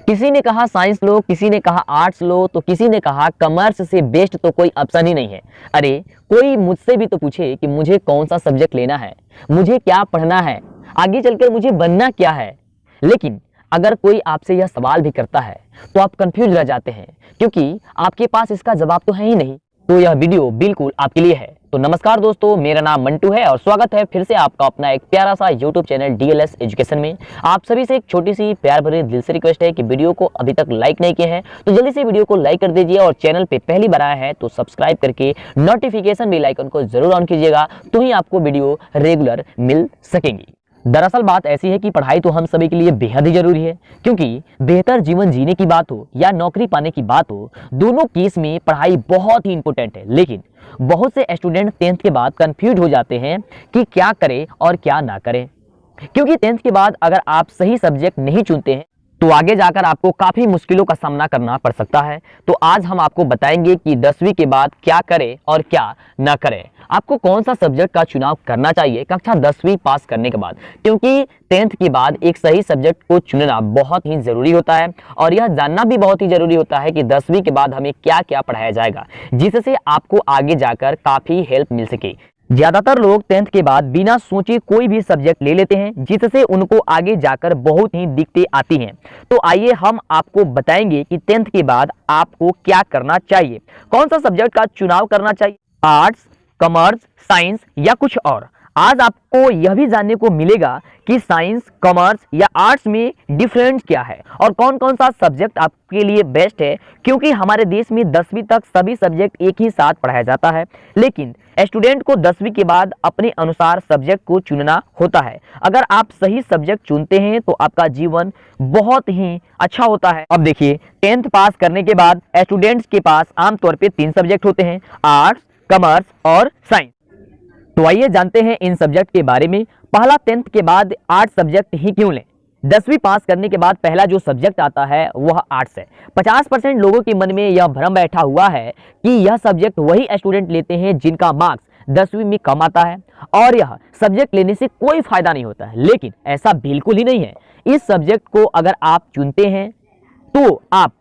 किसी ने कहा साइंस लो, किसी ने कहा आर्ट्स लो, तो किसी ने कहा कॉमर्स से बेस्ट तो कोई ऑप्शन ही नहीं है। अरे कोई मुझसे भी तो पूछे कि मुझे कौन सा सब्जेक्ट लेना है, मुझे क्या पढ़ना है, आगे चलकर मुझे बनना क्या है। लेकिन अगर कोई आपसे यह सवाल भी करता है तो आप कंफ्यूज रह जाते हैं, क्योंकि आपके पास इसका जवाब तो है ही नहीं। तो यह वीडियो बिल्कुल आपके लिए है। तो नमस्कार दोस्तों, मेरा नाम मंटू है और स्वागत है फिर से आपका अपना एक प्यारा सा YouTube चैनल DLS एजुकेशन में। आप सभी से एक छोटी सी प्यार भरी दिल से रिक्वेस्ट है कि वीडियो को अभी तक लाइक नहीं किए हैं तो जल्दी से वीडियो को लाइक कर दीजिए, और चैनल पे पहली बार आया है तो सब्सक्राइब करके नोटिफिकेशन बेल आइकन को जरूर ऑन कीजिएगा, तो ही आपको वीडियो रेगुलर मिल सकेंगी। दरअसल बात ऐसी है कि पढ़ाई तो हम सभी के लिए बेहद ही जरूरी है, क्योंकि बेहतर जीवन जीने की बात हो या नौकरी पाने की बात हो, दोनों केस में पढ़ाई बहुत ही इंपॉर्टेंट है। लेकिन बहुत से स्टूडेंट 10th के बाद कंफ्यूज हो जाते हैं कि क्या करें और क्या ना करें, क्योंकि 10th के बाद अगर आप सही सब्जेक्ट नहीं चुनते हैं तो आगे जाकर आपको काफ़ी मुश्किलों का सामना करना पड़ सकता है। तो आज हम आपको बताएंगे कि 10वीं के बाद क्या करें और क्या ना करें, आपको कौन सा सब्जेक्ट का चुनाव करना चाहिए कक्षा 10वीं पास करने के बाद, क्योंकि 10th के बाद एक सही सब्जेक्ट को चुनना बहुत ही ज़रूरी होता है। और यह जानना भी बहुत ही ज़रूरी होता है कि 10वीं के बाद हमें क्या क्या पढ़ाया जाएगा, जिससे आपको आगे जाकर काफ़ी हेल्प मिल सके। ज्यादातर लोग 10th के बाद बिना सोचे कोई भी सब्जेक्ट ले लेते हैं, जिससे उनको आगे जाकर बहुत ही दिक्कतें आती हैं। तो आइए हम आपको बताएंगे कि 10th के बाद आपको क्या करना चाहिए, कौन सा सब्जेक्ट का चुनाव करना चाहिए, आर्ट्स, कॉमर्स, साइंस या कुछ और। आज आपको यह भी जानने को मिलेगा कि साइंस, कॉमर्स या आर्ट्स में डिफरेंस क्या है और कौन कौन सा सब्जेक्ट आपके लिए बेस्ट है, क्योंकि हमारे देश में 10वीं तक सभी सब्जेक्ट एक ही साथ पढ़ाया जाता है। लेकिन स्टूडेंट को 10वीं के बाद अपने अनुसार सब्जेक्ट को चुनना होता है। अगर आप सही सब्जेक्ट चुनते हैं तो आपका जीवन बहुत ही अच्छा होता है। अब देखिए, 10th पास करने के बाद स्टूडेंट्स के पास आमतौर पे 3 सब्जेक्ट होते हैं, आर्ट्स, कॉमर्स और साइंस। तो आइए जानते हैं इन सब्जेक्ट के बारे में। पहला, 10th के बाद आर्ट्स सब्जेक्ट ही क्यों लें। 10वीं पास करने के बाद पहला जो सब्जेक्ट आता है वह आर्ट्स है। 50% लोगों के मन में यह भ्रम बैठा हुआ है कि यह सब्जेक्ट वही स्टूडेंट लेते हैं जिनका मार्क्स 10वीं में कम आता है और यह सब्जेक्ट लेने से कोई फायदा नहीं होता है। लेकिन ऐसा बिल्कुल ही नहीं है। इस सब्जेक्ट को अगर आप चुनते हैं तो आप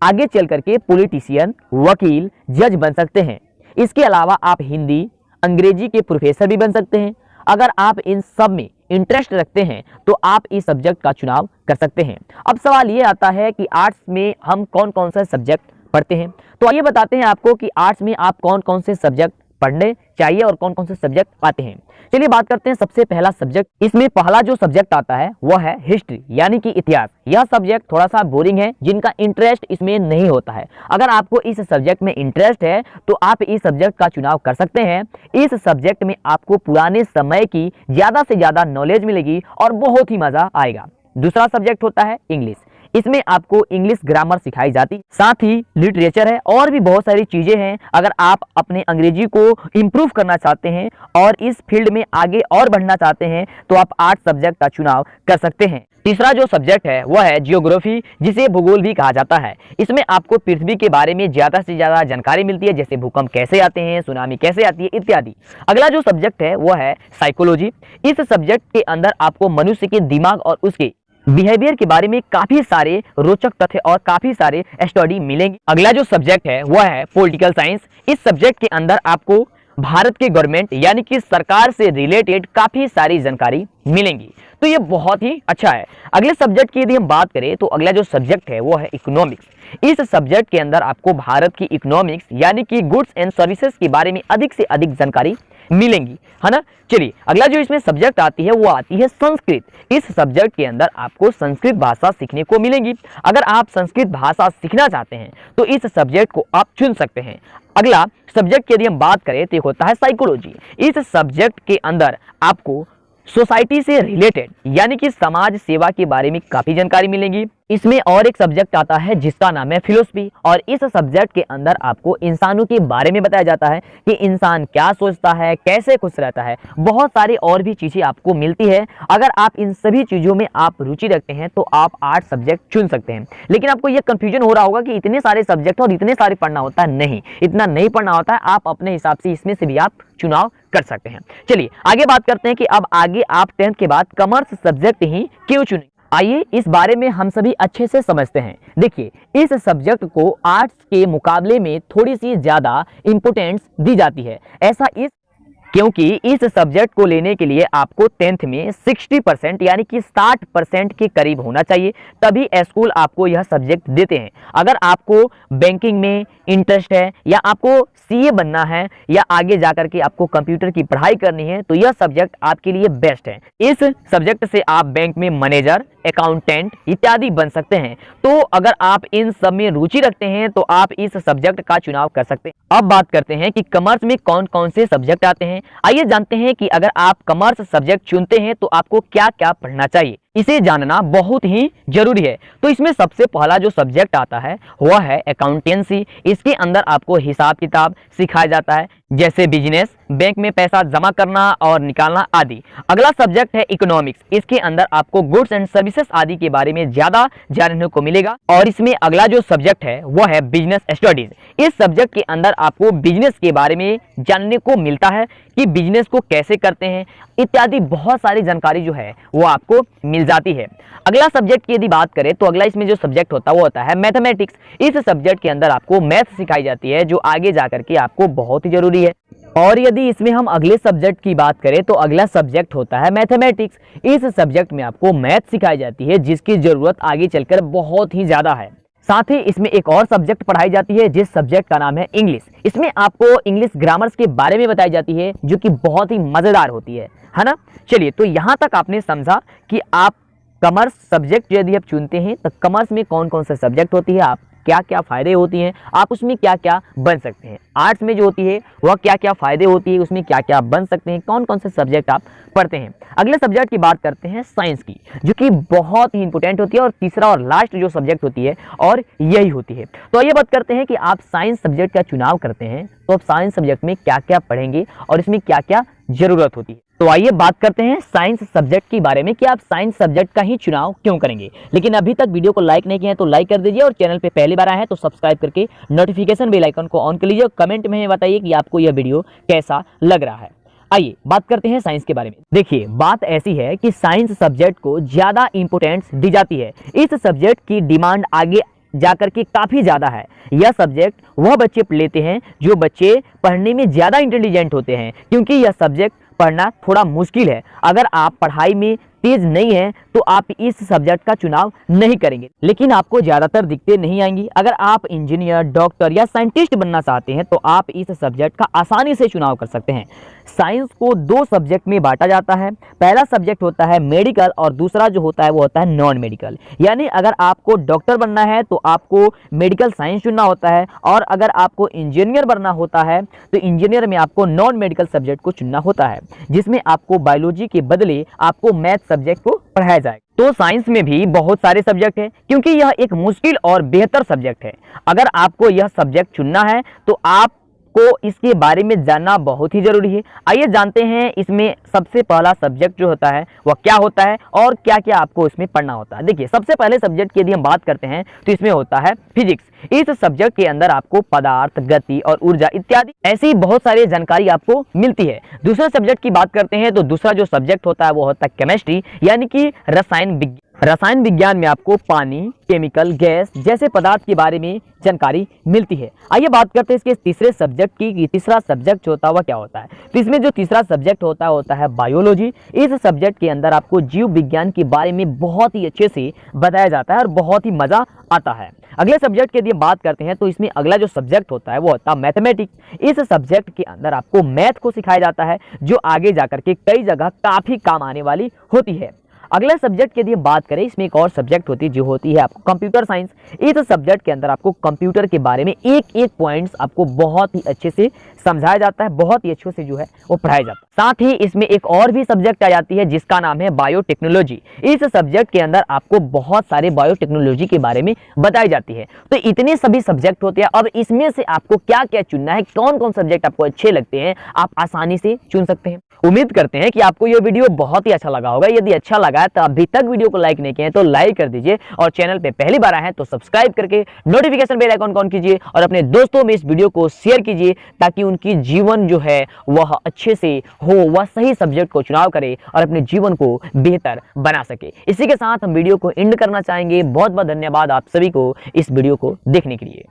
आगे चल करके पॉलिटिशियन, वकील, जज बन सकते हैं। इसके अलावा आप हिंदी, अंग्रेजी के प्रोफेसर भी बन सकते हैं। अगर आप इन सब में इंटरेस्ट रखते हैं तो आप इस सब्जेक्ट का चुनाव कर सकते हैं। अब सवाल ये आता है कि आर्ट्स में हम कौन कौन से सब्जेक्ट पढ़ते हैं। तो आइए बताते हैं आपको कि आर्ट्स में आप कौन कौन से सब्जेक्ट पढ़ने चाहिए और कौन कौन से सब्जेक्ट आते हैं। चलिए बात करते हैं सबसे पहला सब्जेक्ट। इसमें पहला जो सब्जेक्ट आता है वह है हिस्ट्री, यानी कि इतिहास। यह सब्जेक्ट थोड़ा सा बोरिंग है, जिनका इंटरेस्ट इसमें नहीं होता है। अगर आपको इस सब्जेक्ट में इंटरेस्ट है तो आप इस सब्जेक्ट का चुनाव कर सकते हैं। इस सब्जेक्ट में आपको पुराने समय की ज़्यादा से ज़्यादा नॉलेज मिलेगी और बहुत ही मज़ा आएगा। दूसरा सब्जेक्ट होता है इंग्लिश। इसमें आपको इंग्लिश ग्रामर सिखाई जाती, साथ ही लिटरेचर है और भी बहुत सारी चीजें हैं। अगर आप अपने अंग्रेजी को इम्प्रूव करना चाहते हैं और इस फील्ड में आगे और बढ़ना चाहते हैं तो आप आर्ट्स सब्जेक्ट का चुनाव कर सकते हैं। तीसरा जो सब्जेक्ट है वह है जियोग्राफी, जिसे भूगोल भी कहा जाता है। इसमें आपको पृथ्वी के बारे में ज़्यादा से ज़्यादा जानकारी मिलती है, जैसे भूकंप कैसे आते हैं, सुनामी कैसे आती है इत्यादि। अगला जो सब्जेक्ट है वह है साइकोलॉजी। इस सब्जेक्ट के अंदर आपको मनुष्य के दिमाग और उसके बिहेवियर के बारे में काफी सारे रोचक तथ्य और काफी सारे स्टडी मिलेंगे। अगला जो सब्जेक्ट है वह है पॉलिटिकल साइंस। इस सब्जेक्ट के अंदर आपको भारत के गवर्नमेंट यानी कि सरकार से रिलेटेड काफी सारी जानकारी मिलेंगी, तो ये बहुत ही अच्छा है। अगले सब्जेक्ट की यदि हम बात करें तो अगला जो सब्जेक्ट है वो है इकोनॉमिक्स। इस सब्जेक्ट के अंदर आपको भारत की इकोनॉमिक्स यानी कि गुड्स एंड सर्विसेज के बारे में अधिक से अधिक जानकारी मिलेंगी, है ना। चलिए अगला जो इसमें सब्जेक्ट आती है वो आती है संस्कृत। इस सब्जेक्ट के अंदर आपको संस्कृत भाषा सीखने को मिलेगी। अगर आप संस्कृत भाषा सीखना चाहते हैं तो इस सब्जेक्ट को आप चुन सकते हैं। अगला सब्जेक्ट की यदि हम बात करें तो होता है साइकोलॉजी। इस सब्जेक्ट के अंदर आपको सोसाइटी से रिलेटेड यानी कि समाज सेवा के बारे में काफी जानकारी मिलेगी। इसमें और एक सब्जेक्ट आता है जिसका नाम है फिलोसफी, और इस सब्जेक्ट के अंदर आपको इंसानों के बारे में बताया जाता है कि इंसान क्या सोचता है, कैसे खुश रहता है, बहुत सारी और भी चीजें आपको मिलती है। अगर आप इन सभी चीजों में आप रुचि रखते हैं तो आप आर्ट्स सब्जेक्ट चुन सकते हैं। लेकिन आपको यह कंफ्यूजन हो रहा होगा कि इतने सारे सब्जेक्ट और इतने सारे पढ़ना होता है। नहीं, इतना नहीं पढ़ना होता है। आप अपने हिसाब से इसमें से भी आप चुनाव कर सकते हैं। चलिए आगे बात करते हैं कि अब आगे आप 10th के बाद कॉमर्स सब्जेक्ट ही क्यों चुनें। आइए इस बारे में हम सभी अच्छे से समझते हैं। देखिए, इस सब्जेक्ट को आर्ट्स के मुकाबले में थोड़ी सी ज़्यादा इम्पोर्टेंस दी जाती है। ऐसा क्योंकि इस सब्जेक्ट को लेने के लिए आपको 10th में 60% यानी कि 60% के करीब होना चाहिए, तभी स्कूल आपको यह सब्जेक्ट देते हैं। अगर आपको बैंकिंग में इंटरेस्ट है या आपको सीए बनना है या आगे जाकर के आपको कंप्यूटर की पढ़ाई करनी है, तो यह सब्जेक्ट आपके लिए बेस्ट है। इस सब्जेक्ट से आप बैंक में मैनेजर, अकाउंटेंट इत्यादि बन सकते हैं। तो अगर आप इन सब में रुचि रखते हैं तो आप इस सब्जेक्ट का चुनाव कर सकते हैं। अब बात करते हैं कि कॉमर्स में कौन कौन से सब्जेक्ट आते हैं। आइए जानते हैं कि अगर आप कॉमर्स सब्जेक्ट चुनते हैं तो आपको क्या क्या पढ़ना चाहिए। इसे जानना बहुत ही जरूरी है। तो इसमें सबसे पहला जो सब्जेक्ट आता है वह है अकाउंटेंसी। इसके अंदर आपको हिसाब किताब सिखाया जाता है, जैसे बिजनेस, बैंक में पैसा जमा करना और निकालना आदि। अगला सब्जेक्ट है इकोनॉमिक्स। इसके अंदर आपको गुड्स एंड सर्विसेज आदि के बारे में ज्यादा जानने को मिलेगा। और इसमें अगला जो सब्जेक्ट है वह है बिजनेस स्टडीज। इस सब्जेक्ट के अंदर आपको बिजनेस के बारे में जानने को मिलता है कि बिजनेस को कैसे करते हैं इत्यादि बहुत सारी जानकारी जो है वो आपको मिल जाती है। अगला सब्जेक्ट की यदि बात करें तो अगला इसमें जो सब्जेक्ट होता है वो होता है मैथमेटिक्स। इस सब्जेक्ट के अंदर आपको मैथ सिखाई जाती है, जो आगे जाकर के आपको बहुत ही जरूरी है। और यदि इसमें हम अगले सब्जेक्ट की बात करें तो अगला सब्जेक्ट होता है मैथमेटिक्स। इस सब्जेक्ट में आपको मैथ सिखाई जाती है, जिसकी जरूरत आगे चलकर बहुत ही ज्यादा है। साथ ही इसमें एक और सब्जेक्ट पढ़ाई जाती है, जिस सब्जेक्ट का नाम है इंग्लिश। इसमें आपको इंग्लिश ग्रामर्स के बारे में बताई जाती है, जो कि बहुत ही मजेदार होती है ना। चलिए, तो यहाँ तक आपने समझा कि आप कॉमर्स सब्जेक्ट यदि आप चुनते हैं तो कॉमर्स में कौन कौन से सब्जेक्ट होती है, आप क्या क्या फायदे होती हैं, आप उसमें क्या क्या बन सकते हैं। आर्ट्स में जो होती है वह क्या क्या फायदे होती है, उसमें क्या क्या बन सकते हैं, कौन कौन से सब्जेक्ट आप पढ़ते हैं। अगले सब्जेक्ट की बात करते हैं साइंस की, जो कि बहुत ही इंपॉर्टेंट होती है और तीसरा और लास्ट जो सब्जेक्ट होती है और यही होती है। तो ये बात करते हैं कि आप साइंस सब्जेक्ट का चुनाव करते हैं तो आप साइंस सब्जेक्ट में क्या क्या पढ़ेंगे और इसमें क्या क्या जरूरत होती है। तो आइए बात करते हैं साइंस सब्जेक्ट के बारे में कि आप साइंस सब्जेक्ट का ही चुनाव क्यों करेंगे। लेकिन अभी तक वीडियो को लाइक नहीं किया है तो लाइक कर दीजिए, और चैनल पे पहली बार आए हैं तो सब्सक्राइब करके नोटिफिकेशन बेल आइकन को ऑन कर लीजिए। कमेंट में बताइए कि आपको यह वीडियो कैसा लग रहा है। आइए बात करते हैं साइंस के बारे में। देखिए, बात ऐसी है कि साइंस सब्जेक्ट को ज्यादा इंपोर्टेंस दी जाती है। इस सब्जेक्ट की डिमांड आगे जाकर के काफी ज्यादा है। यह सब्जेक्ट वह बच्चे लेते हैं जो बच्चे पढ़ने में ज्यादा इंटेलिजेंट होते हैं, क्योंकि यह सब्जेक्ट पढ़ना थोड़ा मुश्किल है। अगर आप पढ़ाई में तेज नहीं है तो आप इस सब्जेक्ट का चुनाव नहीं करेंगे, लेकिन आपको ज्यादातर दिक्कतें नहीं आएंगी। अगर आप इंजीनियर, डॉक्टर या साइंटिस्ट बनना चाहते हैं तो आप इस सब्जेक्ट का आसानी से चुनाव कर सकते हैं। साइंस को दो सब्जेक्ट में बांटा जाता है। पहला सब्जेक्ट होता है मेडिकल और दूसरा जो होता है वो होता है नॉन मेडिकल। यानी अगर आपको डॉक्टर बनना है तो आपको मेडिकल साइंस चुनना होता है, और अगर आपको इंजीनियर बनना होता है तो इंजीनियर में आपको नॉन मेडिकल सब्जेक्ट को चुनना होता है, जिसमें आपको बायोलॉजी के बदले आपको मैथ सब्जेक्ट को पढ़ाया जाएगा। तो साइंस में भी बहुत सारे सब्जेक्ट हैं, क्योंकि यह एक मुश्किल और बेहतर सब्जेक्ट है। अगर आपको यह सब्जेक्ट चुनना है तो आपको इसके बारे में जानना बहुत ही जरूरी है। आइए जानते हैं इसमें सबसे पहला सब्जेक्ट जो होता है वह क्या होता है और क्या क्या आपको इसमें पढ़ना होता है। देखिए, सबसे पहले सब्जेक्ट की यदि हम बात करते हैं तो इसमें होता है फिजिक्स। इस सब्जेक्ट के अंदर आपको पदार्थ, गति और ऊर्जा इत्यादि ऐसी बहुत सारी जानकारी आपको मिलती है। दूसरे सब्जेक्ट की बात करते हैं तो दूसरा जो सब्जेक्ट होता है वो होता है केमिस्ट्री, यानी कि रसायन विज्ञान। रसायन विज्ञान में आपको पानी, केमिकल, गैस जैसे पदार्थ के बारे में जानकारी मिलती है। आइए बात करते हैं इसके तीसरे सब्जेक्ट की कि तीसरा सब्जेक्ट होता है वह क्या होता है। तो इसमें जो तीसरा सब्जेक्ट होता है बायोलॉजी। इस सब्जेक्ट के अंदर आपको जीव विज्ञान के बारे में बहुत ही अच्छे से बताया जाता है और बहुत ही मजा आता है। अगले सब्जेक्ट की यदि बात करते हैं तो इसमें अगला जो सब्जेक्ट होता है वो होता है मैथमेटिक्स। इस सब्जेक्ट के अंदर आपको मैथ को सिखाया जाता है, जो आगे जाकर के कई जगह काफी काम आने वाली होती है। अगले सब्जेक्ट की यदि बात करें, इसमें एक और सब्जेक्ट होती है जो होती है आपको कंप्यूटर साइंस। इस सब्जेक्ट के अंदर आपको कंप्यूटर के बारे में एक एक पॉइंट्स आपको बहुत ही अच्छे से समझाया जाता है, बहुत ही अच्छे से जो है वो पढ़ाया जाता है। साथ ही इसमें एक और भी सब्जेक्ट आ जाती है जिसका नाम है बायोटेक्नोलॉजी। इस सब्जेक्ट के अंदर आपको बहुत सारे बायोटेक्नोलॉजी के बारे में बताई जाती है। तो इतने सभी सब्जेक्ट होते हैं। अब इसमें से आपको क्या क्या चुनना है, कौन कौन सब्जेक्ट आपको अच्छे लगते हैं, आप आसानी से चुन सकते हैं। उम्मीद करते हैं कि आपको यह वीडियो बहुत ही अच्छा लगा होगा। यदि अच्छा लगा है तो अभी तक वीडियो को लाइक नहीं किया है तो लाइक कर दीजिए, और चैनल पे पहली बार आए हैं तो सब्सक्राइब करके नोटिफिकेशन बेल आइकन ऑन कीजिए, और अपने दोस्तों में इस वीडियो को शेयर कीजिए ताकि उनकी जीवन जो है वह अच्छे से हो वह सही सब्जेक्ट को चुनाव करे और अपने जीवन को बेहतर बना सके। इसी के साथ हम वीडियो को एंड करना चाहेंगे। बहुत बहुत धन्यवाद आप सभी को इस वीडियो को देखने के लिए।